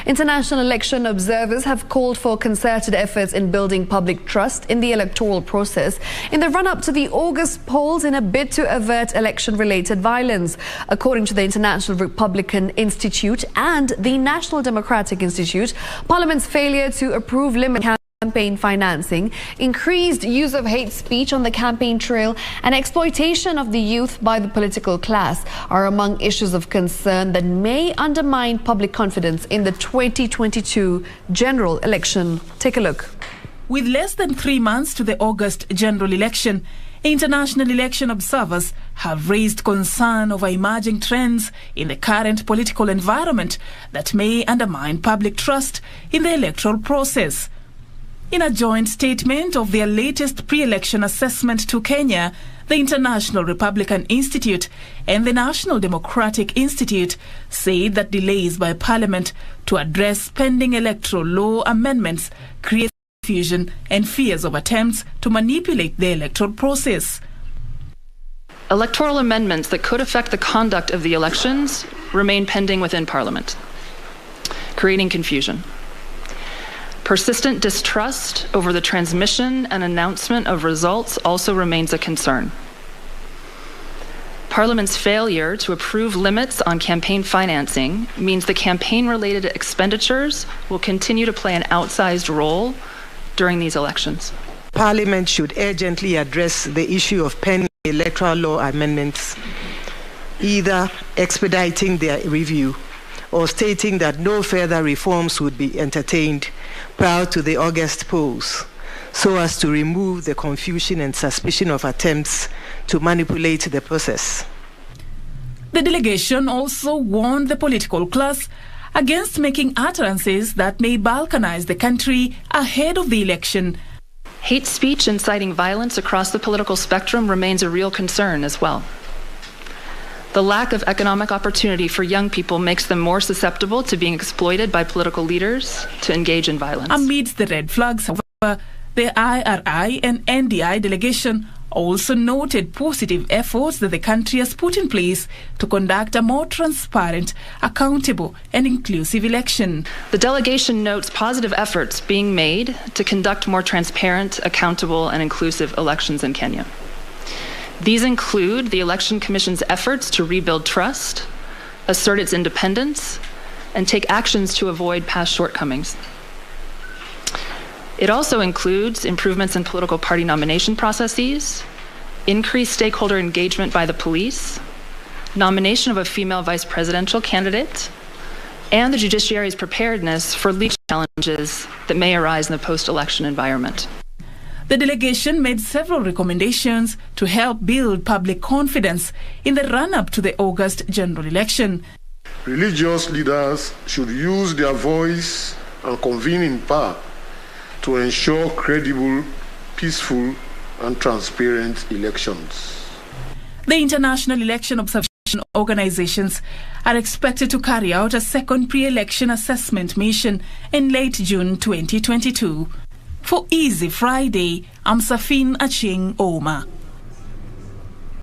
International election observers have called for concerted efforts in building public trust in the electoral process in the run-up to the August polls in a bid to avert election-related violence. According to the International Republican Institute and the National Democratic Institute, Parliament's failure to approve campaign financing, increased use of hate speech on the campaign trail, and exploitation of the youth by the political class are among issues of concern that may undermine public confidence in the 2022 general election. Take a look. With less than 3 months to the August general election, international election observers have raised concern over emerging trends in the current political environment that may undermine public trust in the electoral process. In a joint statement of their latest pre-election assessment to Kenya, the International Republican Institute and the National Democratic Institute said that delays by Parliament to address pending electoral law amendments create confusion and fears of attempts to manipulate the electoral process. Electoral amendments that could affect the conduct of the elections remain pending within Parliament, creating confusion. Persistent distrust over the transmission and announcement of results also remains a concern. Parliament's failure to approve limits on campaign financing means the campaign-related expenditures will continue to play an outsized role during these elections. Parliament should urgently address the issue of pending electoral law amendments, either expediting their review or stating that no further reforms would be entertained prior to the August polls, so as to remove the confusion and suspicion of attempts to manipulate the process. The delegation also warned the political class against making utterances that may balkanize the country ahead of the election. Hate speech inciting violence across the political spectrum remains a real concern as well. The lack of economic opportunity for young people makes them more susceptible to being exploited by political leaders to engage in violence. Amidst the red flags, however, the IRI and NDI delegation also noted positive efforts that the country has put in place to conduct a more transparent, accountable and inclusive election. The delegation notes positive efforts being made to conduct more transparent, accountable and inclusive elections in Kenya. These include the Election Commission's efforts to rebuild trust, assert its independence, and take actions to avoid past shortcomings. It also includes improvements in political party nomination processes, increased stakeholder engagement by the police, nomination of a female vice presidential candidate, and the judiciary's preparedness for legal challenges that may arise in the post-election environment. The delegation made several recommendations to help build public confidence in the run-up to the August general election. Religious leaders should use their voice and convene in power to ensure credible, peaceful, and transparent elections. The international election observation organizations are expected to carry out a second pre-election assessment mission in late June 2022. For Easy Friday, I'm Safin Aching Oma.